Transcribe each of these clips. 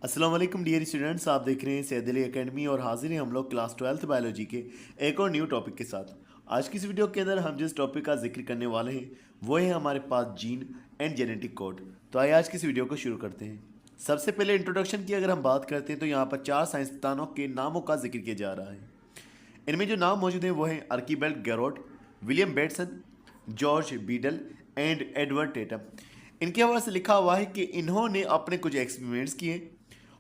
अस्सलाम वालेकुम dear students, आप देख रहे हैं सैयद अली एकेडमी और हाजिर हैं हम लोग क्लास 12th बायोलॉजी के एक और न्यू टॉपिक के साथ। आज की इस वीडियो के अंदर हम जिस टॉपिक का जिक्र करने वाले हैं वो है हमारे पास जीन एंड जेनेटिक कोड। तो आइए आज की इस वीडियो को शुरू करते हैं। सबसे पहले इंट्रोडक्शन की अगर हम बात करते हैं तो यहाँ पर 4 साइंसदानों के नामों का जिक्र किया जा रहा है। इनमें जो नाम मौजूद हैं वो हैं Archibald Garrod, William Bateson, George Beadle and Edward Tatum. इनके हवाले से लिखा हुआ है कि इन्होंने अपने कुछ एक्सपेरिमेंट्स किए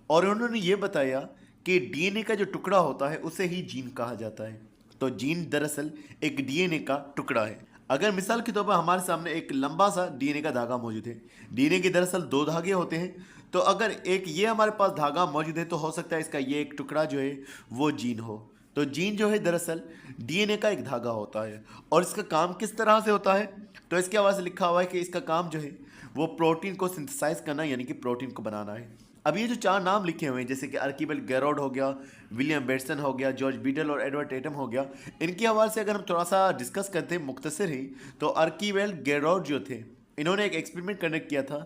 और उन्होंने ये बताया कि डीएनए का जो टुकड़ा होता है उसे ही जीन कहा जाता है। तो जीन दरअसल एक डीएनए का टुकड़ा है। अगर मिसाल के तौर पर हमारे सामने एक लंबा सा डीएनए का धागा मौजूद है, डीएनए के दरअसल 2 धागे होते हैं, तो अगर एक ये हमारे पास धागा मौजूद है तो हो सकता है इसका ये एक टुकड़ा जो है वो जीन हो। तो जीन जो है दरअसल डीएनए का एक धागा होता है और इसका काम किस तरह से होता है, तो इसके हवाले से लिखा हुआ है कि इसका काम जो है वो प्रोटीन को सिंथेसाइज करना यानी कि प्रोटीन को बनाना है। अब ये जो 4 नाम लिखे हुए हैं जैसे कि आर्कीबेल्ट गैरोड हो गया, विलियम बेटसन हो गया, जॉर्ज बीडल और एडवर्ड टेटम हो गया, इनके हवाले से अगर हम थोड़ा सा डिस्कस करते हैं मुख्तसर ही, तो आर्कीबेल्ट गैरोड जो थे इन्होंने एक एक्सपेरिमेंट कंडक्ट किया था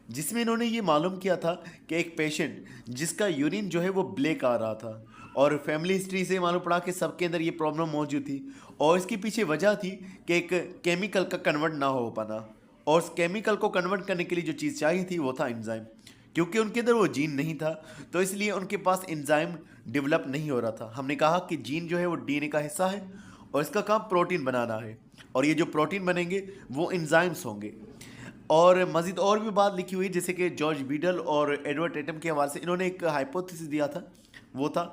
जिसमें इन्होंने ये मालूम किया था कि एक पेशेंट जिसका यूरिन जो है वो ब्लैक आ रहा था और फैमिली हिस्ट्री से मालूम पड़ा कि सबके अंदर ये प्रॉब्लम मौजूद थी और इसके पीछे वजह थी कि एक केमिकल का कन्वर्ट ना हो पाना, और उस केमिकल को कन्वर्ट करने के लिए जो चीज़ चाहिए थी वो था एंजाइम। क्योंकि उनके अंदर वो जीन नहीं था तो इसलिए उनके पास एंजाइम डेवलप नहीं हो रहा था। हमने कहा कि जीन जो है वो डीएनए का हिस्सा है और इसका काम प्रोटीन बनाना है और ये जो प्रोटीन बनेंगे वो एंजाइम्स होंगे। और मज़ीद और भी बात लिखी हुई जैसे कि जॉर्ज बीडल और एडवर्ड टेटम के हवाले से इन्होंने एक हाइपोथेसिस दिया था, वो था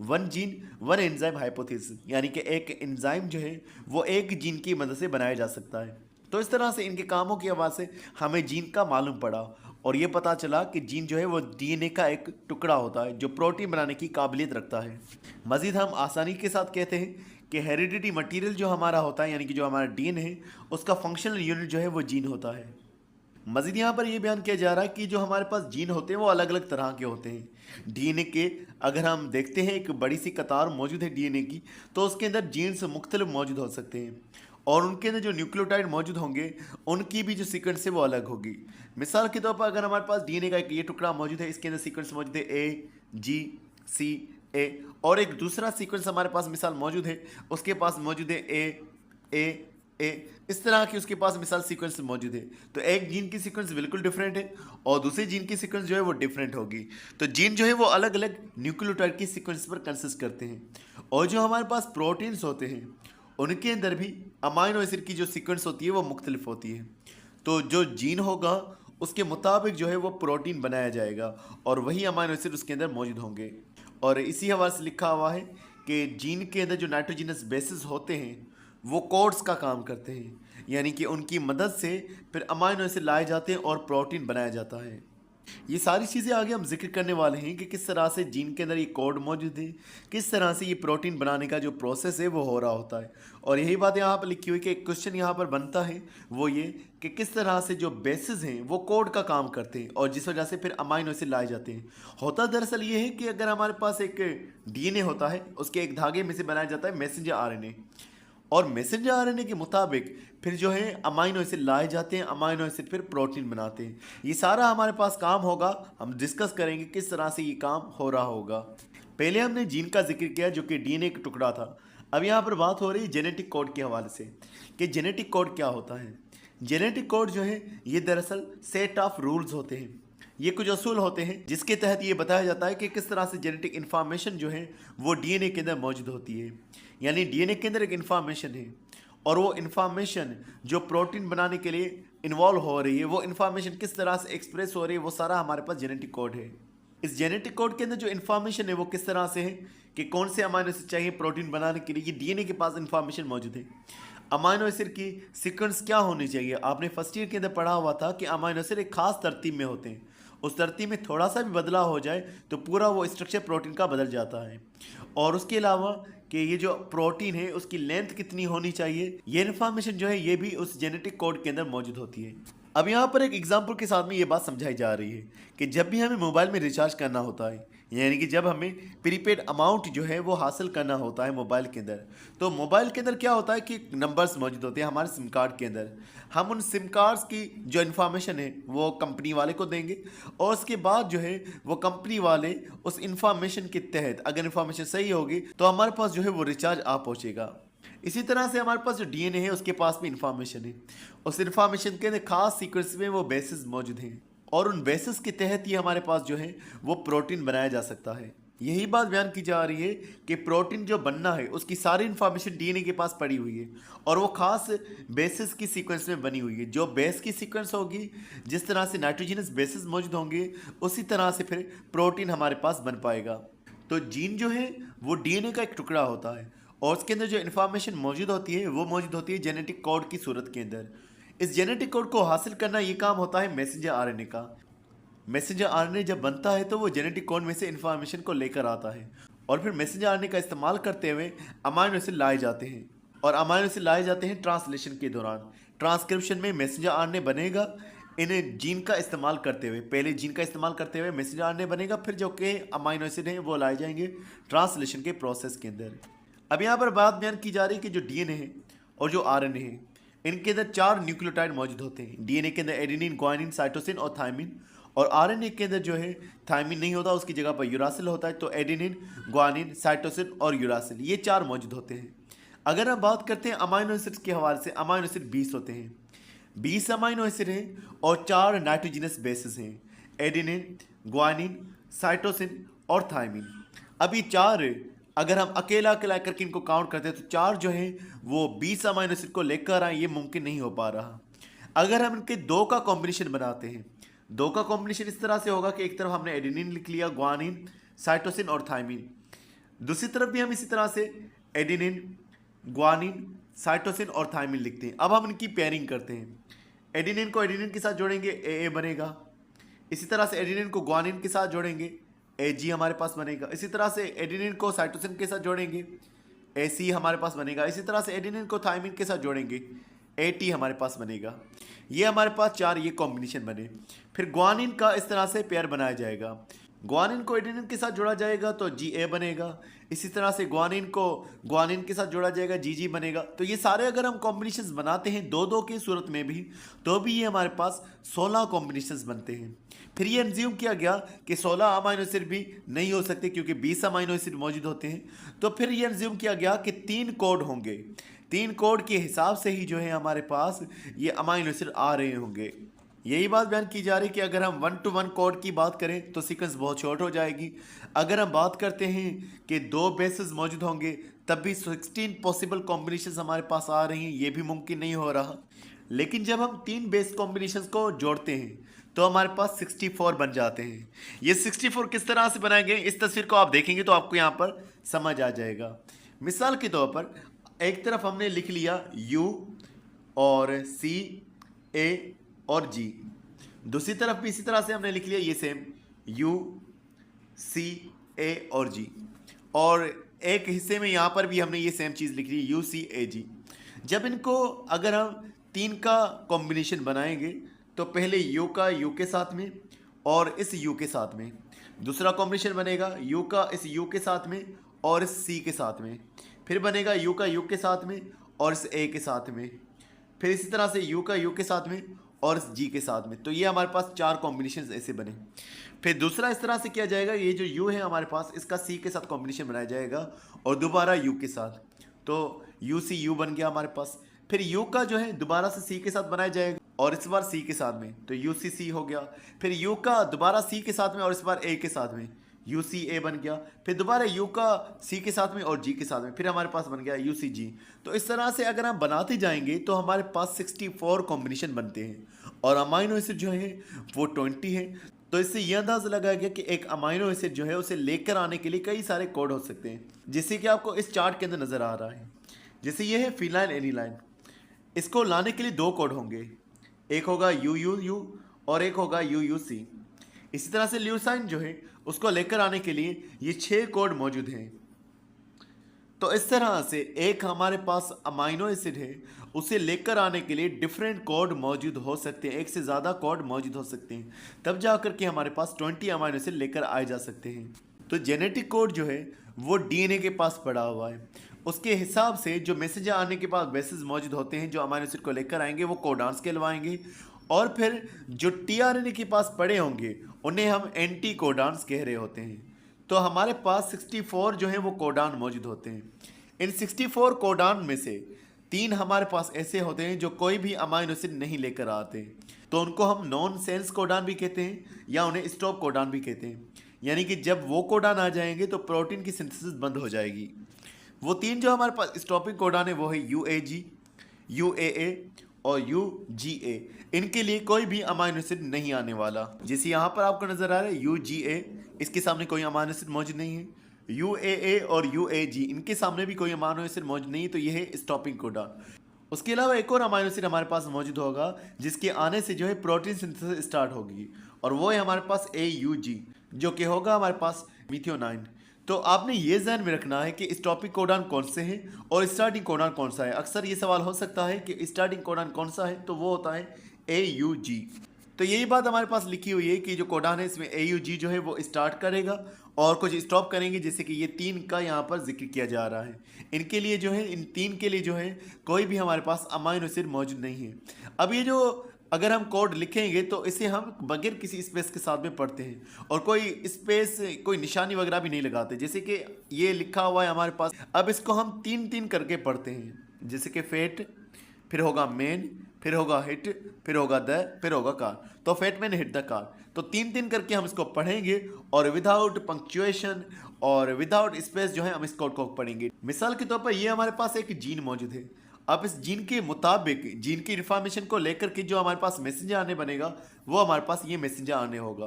1 जीन 1 एंजाइम हाइपोथेसिस, यानी कि एक एंजाइम जो है वो एक जीन की मदद से बनाया जा सकता है। तो इस तरह से इनके कामों की हवाले से हमें जीन का मालूम पड़ा और ये पता चला कि जीन जो है वो डीएनए का एक टुकड़ा होता है जो प्रोटीन बनाने की काबिलियत रखता है। मज़ीद हम आसानी के साथ कहते हैं कि हेरिडिटी मटीरियल जो हमारा होता है यानी कि जो हमारा डीएनए है उसका फंक्शनल यूनिट जो है वो जीन होता है। मजीद यहाँ पर यह बयान किया जा रहा है कि जो हमारे पास जीन होते हैं वो अलग अलग तरह के होते हैं। डीएनए के अगर हम देखते हैं एक बड़ी सी कतार मौजूद है डीएनए की, तो उसके अंदर जीन्स मुख्तलिफ मौजूद हो सकते हैं और उनके अंदर जो न्यूक्लियोटाइड मौजूद होंगे उनकी भी जो सीक्वेंस है वो अलग होगी। मिसाल के तौर पर अगर हमारे पास डीएनए का एक ये टुकड़ा मौजूद है, इसके अंदर सीक्वेंस मौजूद है AGCA, और एक दूसरा सीक्वेंस हमारे पास मिसाल मौजूद है उसके पास मौजूद है A, इस तरह की उसके पास मिसाल सीक्वेंस मौजूद है। तो एक जीन की सीक्वेंस बिल्कुल डिफरेंट है और दूसरे जीन की सीक्वेंस जो है वो डिफरेंट होगी। तो जीन जो है वो अलग अलग न्यूक्लियोटाइड की सीक्वेंस पर कंसिस्ट करते हैं और जो हमारे पास प्रोटीन्स होते हैं उनके अंदर भी अमाइनो एसिड की जो सीक्वेंस होती है वो मुख्तलिफ होती है। तो जो जीन होगा उसके मुताबिक जो है वो प्रोटीन बनाया जाएगा और वही अमाइनो एसिड उसके अंदर मौजूद होंगे। और इसी हवाले से लिखा हुआ है कि जीन के अंदर जो नाइट्रोजिनस बेसिस होते हैं वो कोड्स का काम करते हैं, यानी कि उनकी मदद से फिर अमाइनो एसिड लाए जाते हैं और प्रोटीन बनाया जाता है। ये सारी चीज़ें आगे हम जिक्र करने वाले हैं कि किस तरह से जीन के अंदर ये कोड मौजूद है, किस तरह से ये प्रोटीन बनाने का जो प्रोसेस है वो हो रहा होता है। और यही बात यहाँ पर लिखी हुई कि एक क्वेश्चन यहाँ पर बनता है वो ये कि किस तरह से जो बेसिस हैं वो कोड का काम करते हैं और जिस वजह से फिर अमाइनो एसिड लाए जाते हैं। होता दरअसल ये है कि अगर हमारे पास एक डीएनए होता है उसके एक धागे में से बनाया जाता है मैसेंजर आरएनए, और मैसेंजर आरएनए के मुताबिक फिर जो है अमाइनो एसिड लाए जाते हैं, अमाइनो एसिड फिर प्रोटीन बनाते हैं। ये सारा हमारे पास काम होगा, हम डिस्कस करेंगे किस तरह से ये काम हो रहा होगा। पहले हमने जीन का जिक्र किया जो कि डीएनए का टुकड़ा था। अब यहाँ पर बात हो रही है जेनेटिक कोड के हवाले से कि जेनेटिक कोड क्या होता है। जेनेटिक कोड जो है ये दरअसल सेट ऑफ रूल्स होते हैं, ये कुछ असूल होते हैं जिसके तहत ये बताया जाता है कि किस तरह से जेनेटिक इन्फॉर्मेशन जो है वो डीएनए के अंदर मौजूद होती है। यानी डीएनए के अंदर एक इन्फॉर्मेशन है और वो इन्फॉर्मेशन जो प्रोटीन बनाने के लिए इन्वॉल्व हो रही है वो इन्फॉर्मेशन किस तरह से एक्सप्रेस हो रही है वो सारा हमारे पास जेनेटिक कोड है। इस जेनेटिक कोड के अंदर जो इन्फॉर्मेशन है वो किस तरह से है कि कौन से अमाइनो एसिड चाहिए प्रोटीन बनाने के लिए, ये डीएनए के पास इन्फॉर्मेशन मौजूद है। अमाइनो एसिड की सीक्वेंस क्या होनी चाहिए, आपने फर्स्ट ईयर के अंदर पढ़ा हुआ था कि अमाइनो एसिड एक खास तरतीब में होते हैं, उस तरतीब में थोड़ा सा भी बदलाव हो जाए तो पूरा वो स्ट्रक्चर प्रोटीन का बदल जाता है। और उसके अलावा कि ये जो प्रोटीन है उसकी लेंथ कितनी होनी चाहिए, ये इन्फॉर्मेशन जो है ये भी उस जेनेटिक कोड के अंदर मौजूद होती है। अब यहाँ पर एक एग्जाम्पल के साथ में ये बात समझाई जा रही है कि जब भी हमें मोबाइल में रिचार्ज करना होता है, यानी कि जब हमें प्रीपेड अमाउंट जो है वो हासिल करना होता है मोबाइल के अंदर, तो मोबाइल के अंदर क्या होता है कि नंबर्स मौजूद होते हैं हमारे सिम कार्ड के अंदर। हम उन सिम कार्ड्स की जो इन्फॉर्मेशन है वो कंपनी वाले को देंगे, और उसके बाद जो है वो कंपनी वाले उस इंफॉर्मेशन के तहत, अगर इन्फॉर्मेशन सही होगी तो हमारे पास जो है वो रिचार्ज आ पहुँचेगा। इसी तरह से हमारे पास जो डीएनए है उसके पास भी इंफॉर्मेशन है, उस इंफॉर्मेशन के अंदर खास सीक्वेंस में वो बेसिस मौजूद हैं, और उन बेसिस के तहत ही हमारे पास जो है वो प्रोटीन बनाया जा सकता है। यही बात बयान की जा रही है कि प्रोटीन जो बनना है उसकी सारी इंफॉर्मेशन डीएनए के पास पड़ी हुई है, और वो खास बेसिस की सीक्वेंस में बनी हुई है। जो बेस की सीक्वेंस होगी, जिस तरह से नाइट्रोजनस बेसिस मौजूद होंगे, उसी तरह से फिर प्रोटीन हमारे पास बन पाएगा। तो जीन जो है वो डीएनए का एक टुकड़ा होता है, और उसके अंदर जो इन्फॉर्मेशन मौजूद होती है वो मौजूद होती है जेनेटिक कोड की सूरत के अंदर। इस जेनेटिक कोड को हासिल करना ये काम होता है मैसेंजर आरएनए का। मैसेंजर आरएनए जब बनता है तो वो जेनेटिक कोड में से इन्फॉर्मेशन को लेकर आता है, और फिर मैसेंजर आरएनए का इस्तेमाल करते हुए अमाइनो एसिड लाए जाते हैं, और अमाइनो एसिड लाए जाते हैं ट्रांसलेशन के दौरान। ट्रांसक्रिप्शन में मैसेंजर आरएनए बनेगा इन्हें जीन का इस्तेमाल करते हुए, पहले जीन का इस्तेमाल करते हुए मैसेंजर आरएनए बनेगा, फिर जो कि अमाइनो एसिड हैं वो लाए जाएंगे ट्रांसलेशन के प्रोसेस के अंदर। अब यहाँ पर बात बयान की जा रही है कि जो डीएनए है और जो आरएनए है, इनके अंदर 4 न्यूक्लियोटाइड मौजूद होते हैं। डीएनए के अंदर एडेनिन, ग्वानिन, साइटोसिन और थायमिन, और आरएनए के अंदर जो है थायमिन नहीं होता, उसकी जगह पर यूरासिल होता है। तो एडेनिन, ग्वानिन, साइटोसिन और यूरासिल, ये 4 मौजूद होते हैं। अगर हम बात करते हैं अमाइनो एसिड के हवाले से, अमाइनो एसिड 20 होते हैं, 20 अमाइनो एसिड हैं और 4 नाइट्रोजनस बेसिस हैं, एडेनिन, ग्वानिन, साइटोसिन और थायमिन। अब ये 4 अगर हम अकेला अकेला करके इनको काउंट करते हैं तो 4 जो है वो 20 अमाइनो एसिड को लेकर आए, ये मुमकिन नहीं हो पा रहा। अगर हम इनके 2 का कॉम्बिनेशन बनाते हैं, 2 का कॉम्बिनेशन इस तरह से होगा कि एक तरफ हमने एडेनिन लिख लिया, ग्वानिन, साइटोसिन और थायमिन, दूसरी तरफ भी हम इसी तरह से एडेनिन, ग्वानिन, साइटोसिन और थायमिन लिखते हैं। अब हम इनकी पेयरिंग करते हैं, एडेनिन को एडेनिन के साथ जोड़ेंगे, ए बनेगा। इसी तरह से एडेनिन को ग्वानिन के साथ जोड़ेंगे, AG हमारे पास बनेगा। इसी तरह से एडेनिन को साइटोसिन के साथ जोड़ेंगे, AC हमारे पास बनेगा। इसी तरह से एडेनिन को थायमिन के साथ जोड़ेंगे, AT हमारे पास बनेगा। ये हमारे पास 4 ये कॉम्बिनेशन बने। फिर ग्वानिन का इस तरह से पेयर बनाया जाएगा, ग्वानिन को एडेनिन के साथ जोड़ा जाएगा तो GA बनेगा। इसी तरह से ग्वानिन को ग्वानिन के साथ जोड़ा जाएगा, GG बनेगा। तो ये सारे अगर हम कॉम्बिनेशंस बनाते हैं 2-2 की सूरत में भी, तो भी ये हमारे पास 16 कॉम्बिनेशंस बनते हैं। फिर ये एंज्यूम किया गया कि 16 अमाइनो एसिड भी नहीं हो सकते क्योंकि 20 अमाइनो एसिड मौजूद होते हैं। तो फिर ये एंज्यूम किया गया कि 3 कोड होंगे, 3 कोड के हिसाब से ही जो है हमारे पास ये अमाइनो एसिड आ रहे होंगे। यही बात बयान की जा रही है कि अगर हम 1-to-1 कोड की बात करें तो सीक्वेंस बहुत शॉर्ट हो जाएगी। अगर हम बात करते हैं कि 2 बेसिस मौजूद होंगे तब भी 16 पॉसिबल कॉम्बिनेशंस हमारे पास आ रही हैं, ये भी मुमकिन नहीं हो रहा। लेकिन जब हम 3 बेस कॉम्बिनेशंस को जोड़ते हैं तो हमारे पास 64 बन जाते हैं। ये 64 किस तरह से बनाए गए, इस तस्वीर को आप देखेंगे तो आपको यहाँ पर समझ आ जाएगा। मिसाल के तौर पर एक तरफ हमने लिख लिया U और C, A और G, दूसरी तरफ भी इसी तरह से हमने लिख लिया ये सेम U, C, A और G, और एक हिस्से में यहाँ पर भी हमने ये सेम चीज़ लिख ली U, C, A, G। जब इनको अगर हम 3 का कॉम्बिनेशन बनाएंगे तो पहले U का U के साथ में और इस U के साथ में, दूसरा कॉम्बिनेशन बनेगा U का इस U के साथ में और इस C के साथ में, फिर बनेगा U का U के साथ में और इस A के साथ में, फिर इसी तरह से U का U के साथ में और इस G के साथ में। तो ये हमारे पास 4 कॉम्बिनेशन ऐसे बने। फिर दूसरा इस तरह से किया जाएगा, ये जो U है हमारे पास इसका C के साथ कॉम्बिनेशन बनाया जाएगा और दोबारा U के साथ, तो UCU बन गया हमारे पास। फिर U का जो है दोबारा से C के साथ बनाया जाएगा और इस बार C के साथ में, तो UCC हो गया। फिर U का दोबारा C के साथ में और इस बार A के साथ में, UCA बन गया। फिर दोबारा U का C के साथ में और G के साथ में, फिर हमारे पास बन गया UCG। तो इस तरह से अगर हम बनाते जाएंगे तो हमारे पास 64 कॉम्बिनेशन बनते हैं और अमाइनो एसिड जो है वो 20 है। तो इससे यह अंदाज़ा लगाया गया कि एक अमाइनो एसिड जो है उसे लेकर आने के लिए कई सारे कोड हो सकते हैं, जैसे कि आपको इस चार्ट के अंदर नज़र आ रहा है। जैसे ये है फिनाइल एनिलाइन, इसको लाने के लिए 2 कोड होंगे, एक होगा UUU और एक होगा UUC। इसी तरह से ल्यूसाइन जो है उसको लेकर आने के लिए ये 6 कोड मौजूद हैं। तो इस तरह से एक हमारे पास अमाइनो एसिड है, उसे लेकर आने के लिए डिफरेंट कोड मौजूद हो सकते हैं, एक से ज़्यादा कोड मौजूद हो सकते हैं, तब जाकर के हमारे पास 20 अमाइनो एसिड लेकर आए जा सकते हैं। तो जेनेटिक कोड जो है वो डीएनए के पास पड़ा हुआ है, उसके हिसाब से जो मैसेज आने के बाद बेसिस मौजूद होते हैं जो अमाइनो एसिड को लेकर आएंगे वो कोडान्स कहलवाएंगे, और फिर जो टीआरएनए के पास पड़े होंगे उन्हें हम एंटी कोडान्स कह रहे होते हैं। तो हमारे पास 64 जो है वो कोडान मौजूद होते हैं। इन 64 कोडान में से 3 हमारे पास ऐसे होते हैं जो कोई भी अमाइनो एसिड नहीं लेकर आते, तो उनको हम नॉन सेंस कोडान भी कहते हैं या उन्हें स्टॉप कोडान भी कहते हैं। यानी कि जब वो कोडान आ जाएंगे तो प्रोटीन की सिंथेसिस बंद हो जाएगी। वो 3 जो हमारे पास स्टॉपिंग कोडान है वो है यूएजी, यूएए और यूजीए। इनके लिए कोई भी अमाइनो एसिड नहीं आने वाला। जैसे यहाँ पर आपको नजर आ रहा है यूजीए, इसके सामने कोई अमाइनो एसिड मौजूद नहीं है। यूएए और यूएजी इनके सामने भी कोई अमाइनो एसिड मौजूद नहीं है, तो ये है स्टॉपिंग कोडान। उसके अलावा एक और अमाइनो एसिड हमारे पास मौजूद होगा जिसके आने से जो है प्रोटीन सिंथेसिस स्टार्ट होगी, और वो है हमारे पास एयूजी, जो कि होगा हमारे पास मिथियोनाइन। तो आपने ये ध्यान में रखना है कि स्टॉपिंग कोडान कौन से हैं और स्टार्टिंग कोडान कौन सा है। अक्सर ये सवाल हो सकता है कि स्टार्टिंग कोडान कौन सा है, तो वो होता है AUG। तो यही बात हमारे पास लिखी हुई है कि जो कोडान है इसमें AUG जो है वो स्टार्ट करेगा और कुछ स्टॉप करेंगे, जैसे कि ये 3 का यहाँ पर जिक्र किया जा रहा है। इनके लिए जो है, इन 3 के लिए जो है कोई भी हमारे पास अमाइनो एसिड मौजूद नहीं है। अब ये जो अगर हम कोड लिखेंगे तो इसे हम बगैर किसी स्पेस के साथ में पढ़ते हैं, और कोई स्पेस, कोई निशानी वगैरह भी नहीं लगाते। जैसे कि ये लिखा हुआ है हमारे पास, अब इसको हम 3-3 करके पढ़ते हैं। जैसे कि फेट, फिर होगा मेन, फिर होगा हिट, फिर होगा द, फिर होगा कार। तो fat, man, hit, the, car. तो 3-3 करके हम इसको पढ़ेंगे और विदाउट पंक्चुएशन और विदाउट स्पेस जो है हम इस कोड को पढ़ेंगे। मिसाल के तौर पर ये हमारे पास एक जीन मौजूद है। अब इस जीन के मुताबिक, जीन की इन्फॉर्मेशन को लेकर के जो हमारे पास मैसेंजर आने बनेगा वो हमारे पास ये मैसेंजर आने होगा।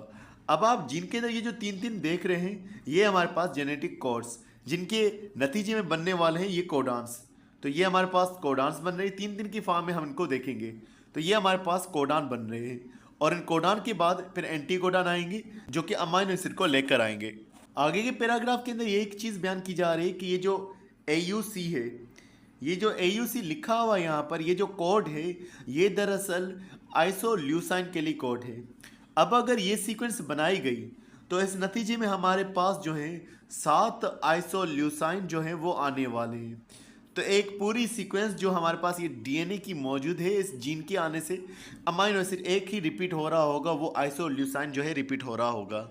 अब आप जीन के अंदर ये जो 3-3 देख रहे हैं ये हमारे पास जेनेटिक कोड्स, जिनके नतीजे में बनने वाले हैं ये कोडान्स। तो ये हमारे पास कोडान्स बन रहे हैं, 3-3 की फॉर्म में हम इनको देखेंगे। तो ये हमारे पास कोडान बन रहे हैं, और इन कोडान के बाद फिर एंटी कोडान आएंगे जो कि अमाइनो एसिड को लेकर आएंगे। आगे के पैराग्राफ के अंदर ये एक चीज़ बयान की जा रही है कि ये जो AUC है, ये जो AUC लिखा हुआ यहाँ पर, ये जो कोड है ये दरअसल आइसोल्यूसाइन के लिए कोड है। अब अगर ये सीक्वेंस बनाई गई तो इस नतीजे में हमारे पास जो है 7 आइसोल्यूसाइन जो है वो आने वाले हैं। तो एक पूरी सीक्वेंस जो हमारे पास ये DNA की मौजूद है, इस जीन के आने से अमाइनो एसिड एक ही रिपीट हो रहा होगा, वो आइसोल्यूसाइन जो है रिपीट हो रहा होगा।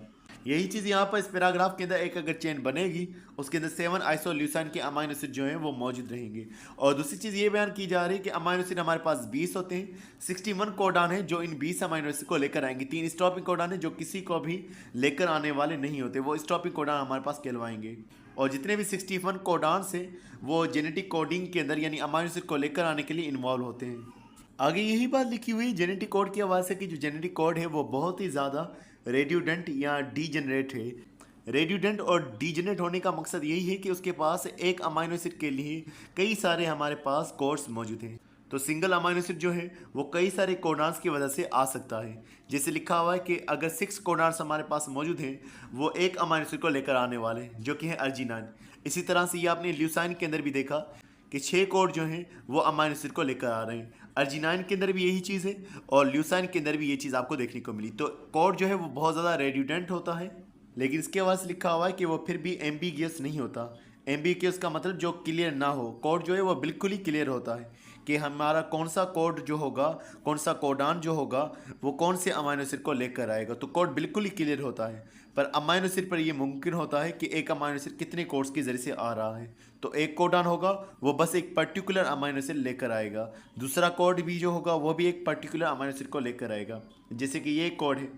यही चीज़ यहाँ पर इस पैराग्राफ के अंदर एक अगर चेन बनेगी उसके अंदर 7 आइसोल्यूसाइन के अमाइनो एसिड जो हैं वो मौजूद रहेंगे। और दूसरी चीज़ ये बयान की जा रही है कि अमाइनो एसिड हमारे पास 20 होते हैं, 61 कोडान है जो इन 20 अमाइनो एसिड को लेकर आएंगे। 3 स्टॉपिंग कोडान है जो किसी को भी लेकर आने वाले नहीं होते, वो स्टॉपिंग कोडान हमारे पास कहलवाएंगे। और जितने भी 61 कोडान से वो जेनेटिक कोडिंग के अंदर यानी अमाइनो एसिड को लेकर आने के लिए इन्वॉल्व होते हैं। आगे यही बात लिखी हुई जेनेटिक कोड की आवाज़ से कि जो जेनेटिक कोड है वो बहुत ही ज़्यादा रेड्यूडेंट या डीजेनरेट है। रेड्यूडेंट और डीजेनरेट होने का मकसद यही है कि उसके पास एक अमाइनो एसिड के लिए कई सारे हमारे पास कोड्स मौजूद हैं। तो सिंगल अमाइनो एसिड जो है वो कई सारे कोडान्स की वजह से आ सकता है। जैसे लिखा हुआ है कि अगर 6 कोडान्स हमारे पास मौजूद हैं वो एक अमाइनो एसिड को लेकर आने वाले हैं जो कि है अर्जिनाइन। इसी तरह से ये आपने ल्यूसाइन के अंदर भी देखा कि 6 कोड जो हैं वो अमाइनो एसिड को लेकर आ रहे हैं। अर्जिनाइन के अंदर भी यही चीज़ है और ल्यूसाइन के अंदर भी ये चीज़ आपको देखने को मिली। तो कोड जो है वो बहुत ज़्यादा रेड्यूडेंट होता है, लेकिन इसके बाद लिखा हुआ है कि वो फिर भी एम्बिगियस नहीं होता। एम्बिगियस का मतलब जो क्लियर ना हो। कोड जो है वो बिल्कुल ही क्लियर होता है कि हमारा कौन सा कोड जो होगा, कौन सा कोडान जो होगा वो कौन से अमाइनो एसिड को लेकर आएगा। तो कोड बिल्कुल ही क्लियर होता है, पर अमाइनो एसिड पर यह मुमकिन होता है कि एक अमाइनो एसिड कितने कोड्स के जरिए से आ रहा है। तो एक कोडान होगा वो बस एक पर्टिकुलर अमाइनो एसिड लेकर आएगा, दूसरा कोड भी जो होगा वो भी एक पर्टिकुलर अमाइनो एसिड को लेकर आएगा। जैसे कि ये कोड है,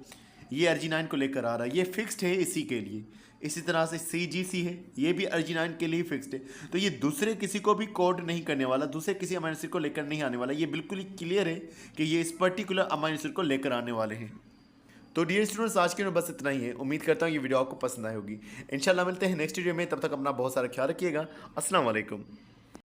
ये अर्जिनाइन को लेकर आ रहा है, ये फिक्स्ड है इसी के लिए। इसी तरह से CGC है, ये भी अर्जिनाइन के लिए फिक्स्ड है। तो ये दूसरे किसी को भी कोड नहीं करने वाला, दूसरे किसी अमाइनो एसिड को लेकर नहीं आने वाला। ये बिल्कुल ही क्लियर है कि ये इस पर्टिकुलर अमाइनो एसिड को लेकर आने वाले हैं। तो डियर स्टूडेंट्स, आज के लिए बस इतना ही है। उम्मीद करता हूँ ये वीडियो आपको पसंद आई होगी। इंशाल्लाह मिलते हैं नेक्स्ट वीडियो में, तब तक अपना बहुत सारा ख्याल रखिएगा। अस्सलाम वालेकुम।